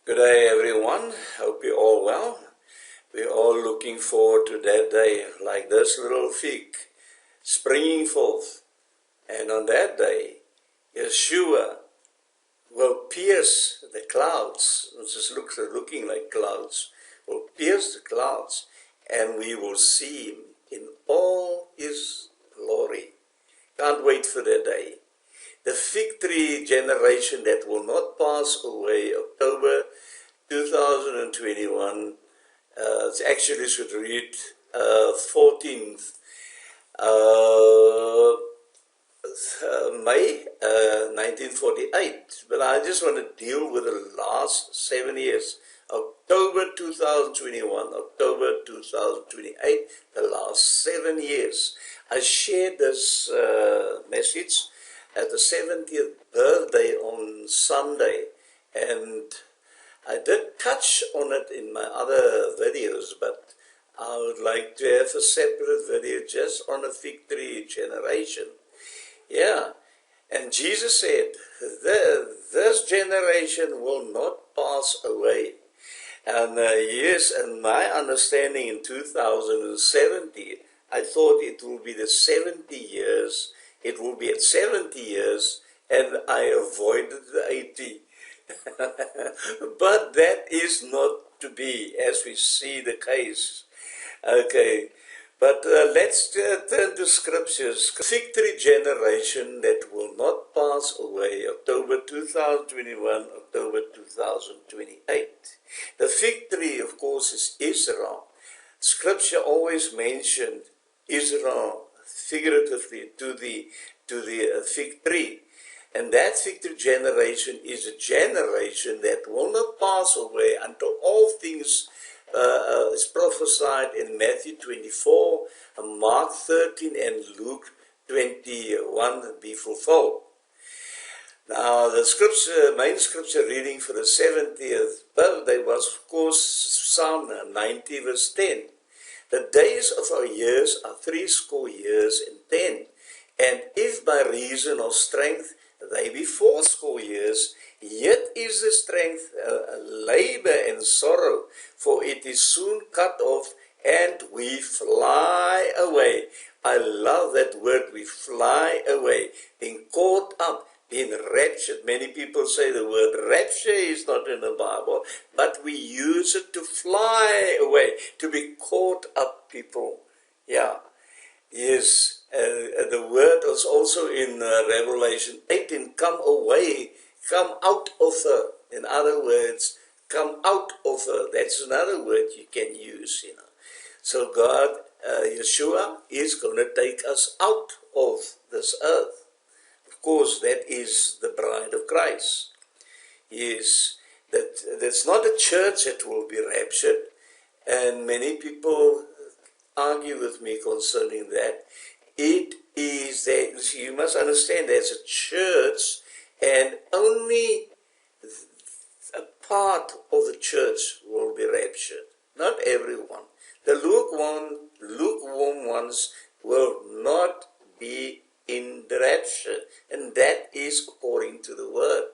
Good day, everyone. Hope you're all well. We're all looking forward to that day, like this little fig springing forth. And on that day, Yeshua will pierce the clouds. It just looking like clouds. Will pierce the clouds, and we will see him in all his glory. Can't wait for that day. The fig tree generation that will not pass away, October 2021. It actually should read 14th May 1948. But I just want to deal with the last 7 years. October 2021, October 2028, the last 7 years. I shared this message at the 70th birthday on Sunday, and I did touch on it in my other videos, but I would like to have a separate video just on a fig tree generation. Yeah, and Jesus said, this generation will not pass away. And yes, and my understanding in 2070, I thought it will be the 70 years. It will be at 70 years, and I avoided the 80. But that is not to be, as we see the case. Okay, but let's turn to scriptures. Fig tree generation that will not pass away, October 2021, October 2028. The fig tree, of course, is Israel. Scripture always mentioned Israel figuratively to the fig tree. And that fig tree generation is a generation that will not pass away until all things is prophesied in Matthew 24, Mark 13, and Luke 21 be fulfilled. Now, the main scripture reading for the 70th birthday was, of course, Psalm 90, verse 10. The days of our years are 80 years and 10, and if by reason of strength they be 80 years, yet is the strength labor and sorrow, for it is soon cut off, and we fly away. I love that word, we fly away, being caught up, being raptured. Many people say the word rapture is not in the Bible, but we use it to fly away, to be caught up, people. Yeah. Yes, the word is also in Revelation 18, come away, come out of her. In other words, come out of her. That's another word you can use, you know. So God, Yeshua, is going to take us out of this earth. Of course, that is the bride of Christ. Yes, that's not a church that will be raptured, and many people argue with me concerning that. It is that you must understand there's a church, and only a part of the church will be raptured. Not everyone. The lukewarm ones will not be in the rapture, and that is according to the word.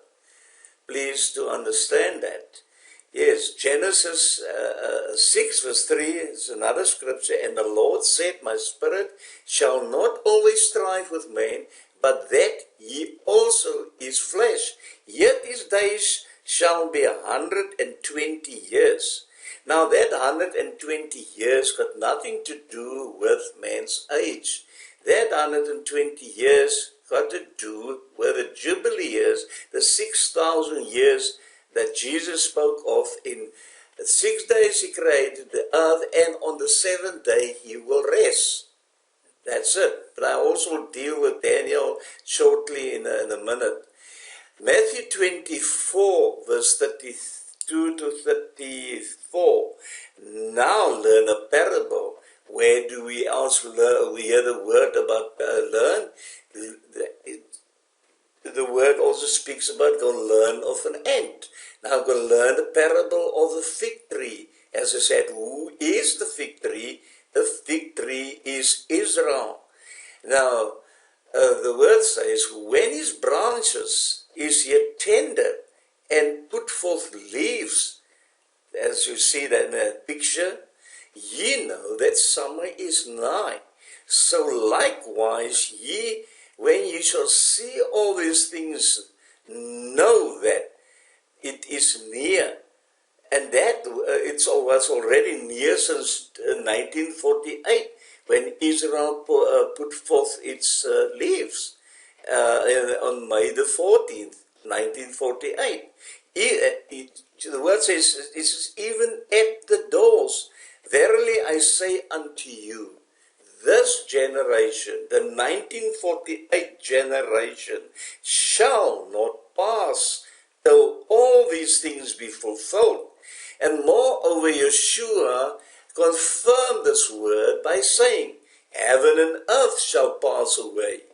Please to understand that. Yes, Genesis 6 verse 3 is another scripture. And the Lord said, my spirit shall not always strive with man, but that ye also is flesh. Yet his days shall be 120 years. Now that 120 years got nothing to do with man's age. That 120 years got to do with the Jubilee years, the 6,000 years that Jesus spoke of. In 6 days he created the earth, and on the 7th day he will rest. That's it. But I also deal with Daniel shortly in a minute. Matthew 24 verse 32 to 34. Now learn a parable. Where do we else learn? We hear the word about learn. The word also speaks about go learn of an ant. Now go learn the parable of the fig tree. As I said, who is the fig tree? The fig tree is Israel. Now, the word says, when his branches is yet tender, and put forth leaves, as you see that in that picture, ye know that summer is nigh. So likewise ye, when ye shall see all these things, know that it is near. And that was already near since 1948, when Israel put forth its leaves on May the 14th, 1948. The word says, it is even at the doors. Verily I say unto you, this generation, the 1948 generation, shall not pass till all these things be fulfilled. And moreover, Yeshua confirmed this word by saying, heaven and earth shall pass away,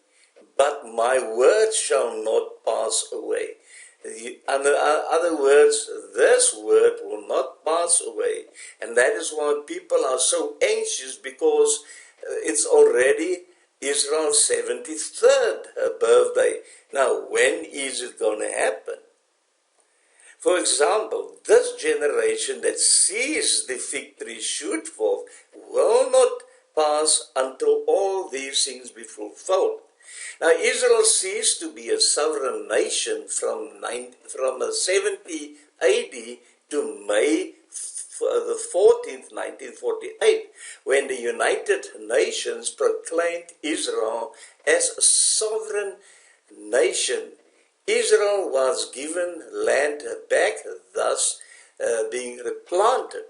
but my word shall not pass away. In other words, this word will not pass away. And that is why people are so anxious, because it's already Israel's 73rd birthday. Now, when is it going to happen? For example, this generation that sees the fig tree shoot forth will not pass until all these things be fulfilled. Now, Israel ceased to be a sovereign nation from 70 AD to May the 14th, 1948, when the United Nations proclaimed Israel as a sovereign nation. Israel was given land back, thus being replanted.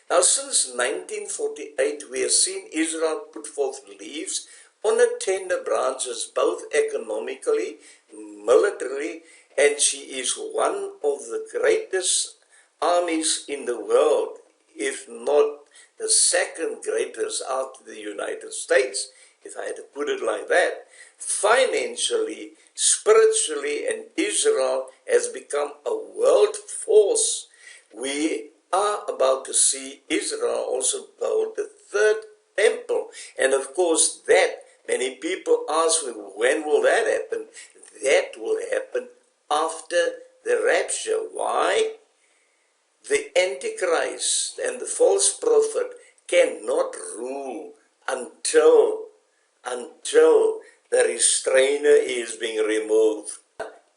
Now, since 1948, we have seen Israel put forth leaves on her tender branches, both economically, militarily, and she is one of the greatest armies in the world, if not the second greatest after the United States, if I had to put it like that. Financially, spiritually, and Israel has become a world force. We are about to see Israel also build the third temple. And of course that, many people ask me, when will that happen? That will happen after the rapture. Why? The Antichrist and the false prophet cannot rule until the restrainer is being removed.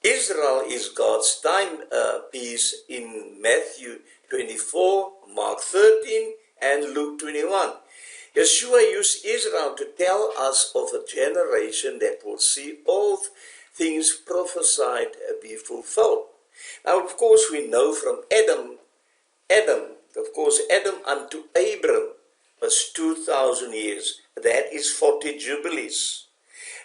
Israel is God's timepiece in Matthew 24, Mark 13, and Luke 21. Yeshua used Israel to tell us of a generation that will see all things prophesied be fulfilled. Now, of course, we know from Adam unto Abram was 2,000 years. That is 40 jubilees.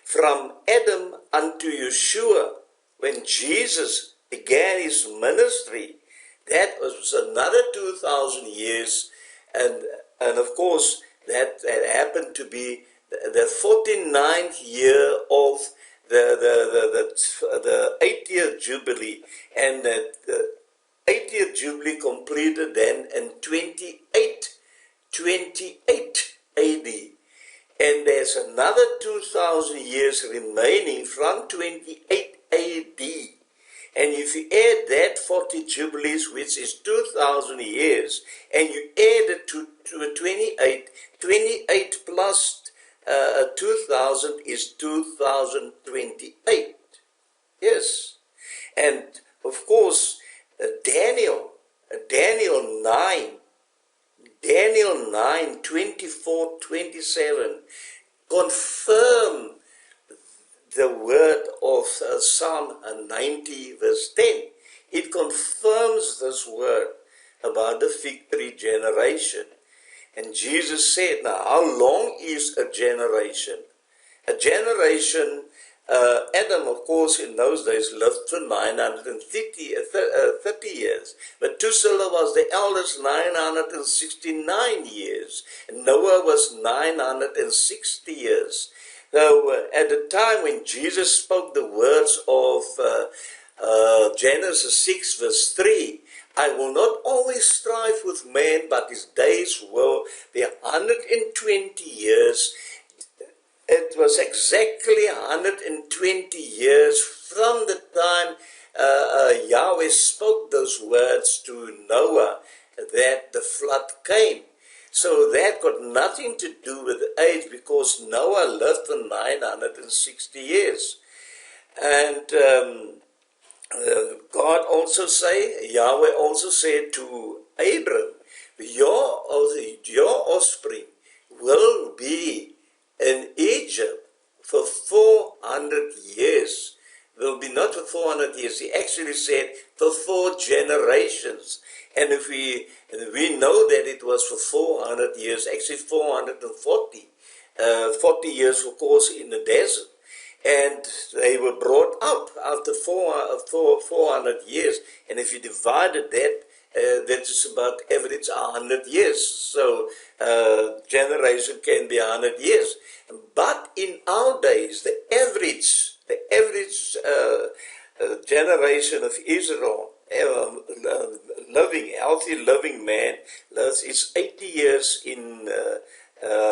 From Adam unto Yeshua, when Jesus began his ministry, that was another 2,000 years. And of course, that happened to be the 49th year of the 80th Jubilee. And the 80th Jubilee completed then in 28 AD. And there's another 2,000 years remaining from 28 AD. And if you add that 40 Jubilees, which is 2,000 years, and you add it to 28 plus 2,000 is 2028. Yes. And of course, Daniel 9, 24, 27, confirm the word of Psalm 90 verse 10. It confirms this word about the fig tree generation. And Jesus said, now how long is a generation? A generation, Adam, of course, in those days lived for 930 years. Methuselah was the eldest, 969 years. And Noah was 960 years. So at the time when Jesus spoke the words of Genesis 6 verse 3, I will not always strive with man, but his days will be 120 years. It was exactly 120 years from the time Yahweh spoke those words to Noah that the flood came. So that got nothing to do with age, because Noah lived for 960 years. And God also Yahweh also said to Abram, your offspring will be in Egypt for 400 years. Will be not for 400 years. He actually said for 4 generations. And if we know that it was for 400 years, actually 440, 40 years, of course, in the desert. And they were brought up after 400 years. And if you divided that, that is about average 100 years. So generation can be 100 years. But in our days, the average generation of Israel, healthy living man, is 80 years in,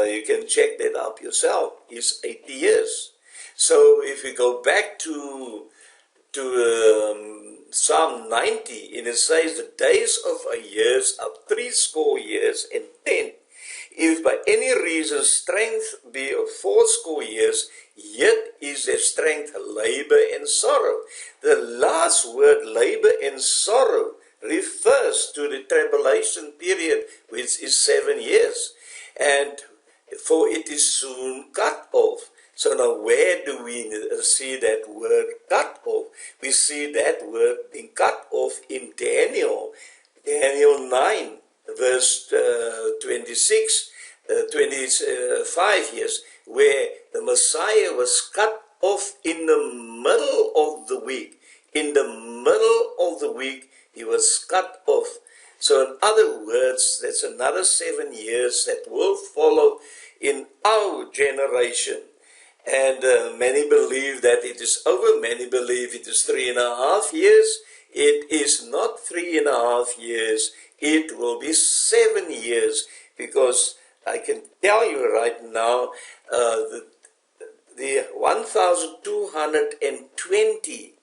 you can check that up yourself, is 80 years. So if we go back to Psalm 90, and it says, the days of our years are 80 years and 10. If by any reason strength be of 80 years, yet is their strength labor and sorrow. The last word, labor and sorrow, refers to the tribulation period, which is 7 years. And for it is soon cut off. So now where do we see that word cut off? We see that word being cut off in Daniel 9, verse 26, 25 years, where the Messiah was cut off in the middle of the week. In the middle of the week, he was cut off. So in other words, that's another 7 years that will follow in our generation. And many believe that it is over. Many believe it is 3.5 years. It is not 3.5 years. It will be 7 years, because I can tell you right now, the 1,220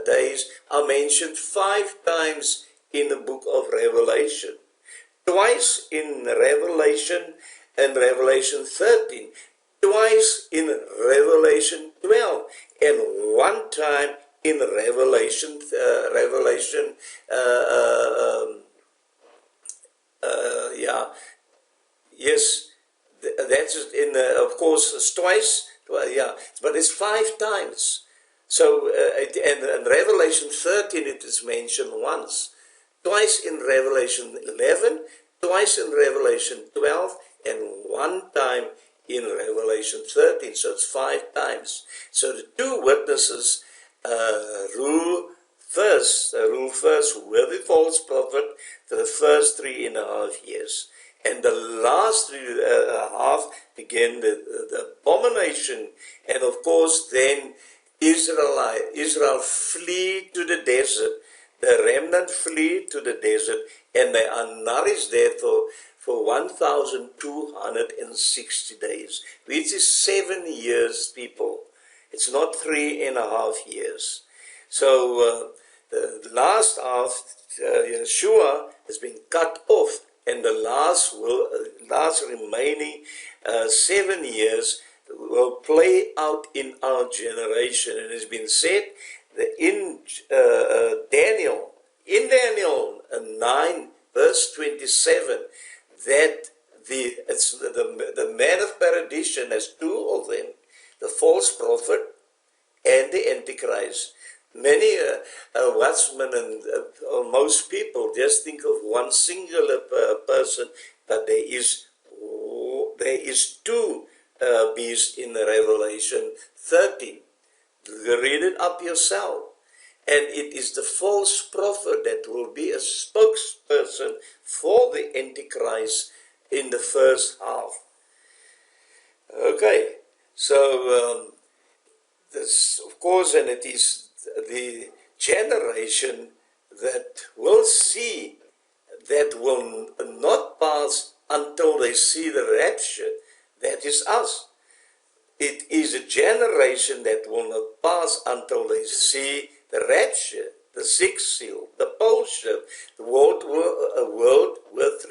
days are mentioned 5 times in the book of Revelation. Twice in Revelation and Revelation 13, twice in Revelation 12, and 1 time in Revelation, yes, that's in, of course, it's twice, but it's 5 times. So, and Revelation 13, it is mentioned once. Twice in Revelation 11, twice in Revelation 12, and 1 time in Revelation 13. So it's 5 times. So the 2 witnesses rule first with the false prophet for the first 3.5 years. And the last 3.5 began the abomination. And of course then Israel flee to the desert. The remnant flee to the desert, and they are nourished there for 1,260 days, which is 7 years, people. It's not 3.5 years. So the last half, Yeshua, has been cut off, and the last remaining 7 years will play out in our generation. And it has been said in Daniel 9, verse 27, that the man of perdition has 2 of them, the false prophet and the Antichrist. Many watchmen and most people just think of one singular person, but there is 2 beasts in Revelation 13. Read it up yourself. And it is the false prophet that will be a spokesperson for the Antichrist in the first half. Okay, so this, of course, and it is the generation that will see, that will not pass until they see the rapture. That is us. it is a generation that will not pass until they see the rapture, the sixth seal, the pole shift, the World War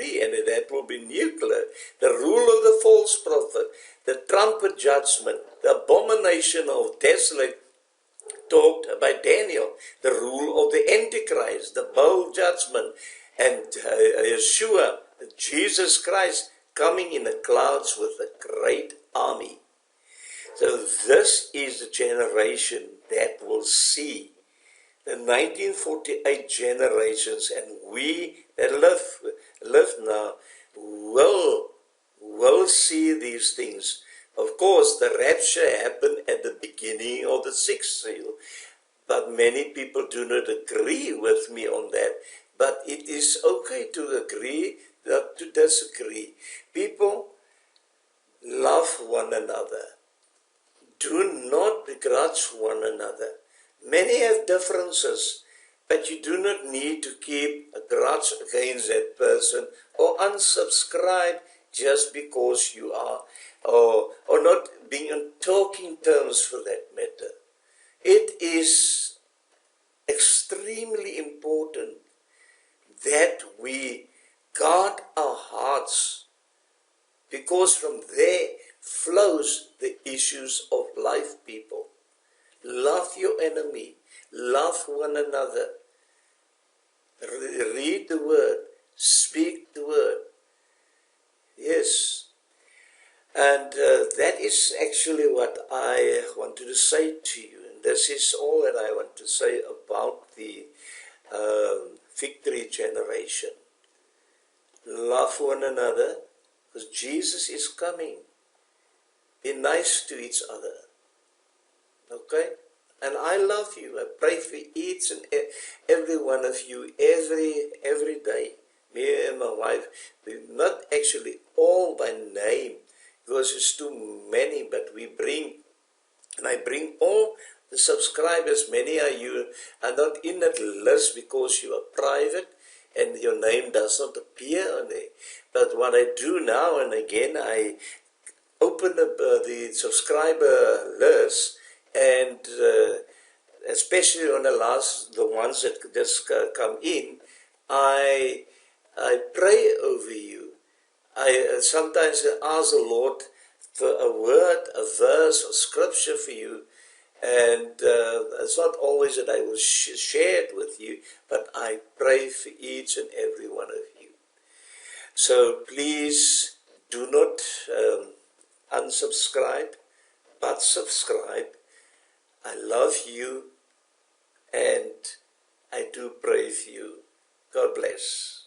III, and that will be nuclear, the rule of the false prophet, the trumpet judgment, the abomination of desolate talked by Daniel, the rule of the Antichrist, the bowl judgment, and Yeshua, Jesus Christ, coming in the clouds with a great army. So this is the generation that will see the 1948 generations, and we that live now will see these things. Of course, the rapture happened at the beginning of the sixth seal, but many people do not agree with me on that. But it is okay to agree, not to disagree. People, love one another. Do not begrudge one another. Many have differences, but you do not need to keep a grudge against that person or unsubscribe just because you are, or not being on talking terms for that matter. It is extremely important that we guard our hearts, because from there flows the issues of life, people. Love your enemy. Love one another. Read the word. Speak the word. Yes. And that is actually what I wanted to say to you. And this is all that I want to say about the victory generation. Love one another, because Jesus is coming. Be nice to each other. Okay? And I love you. I pray for each and every one of you every day. Me and my wife, we're not actually all by name, because it's too many, but we bring, and I bring all the subscribers. Many of you are not in that list because you are private and your name does not appear on there. But what I do now and again, I open up the subscriber list, and especially on the ones that just come in, I pray over you. I sometimes ask the Lord for a word, a verse, or scripture for you, and it's not always that I will share it with you, but I pray for each and every one of you. So please do not unsubscribe, but subscribe. I love you, and I do pray for you. God bless.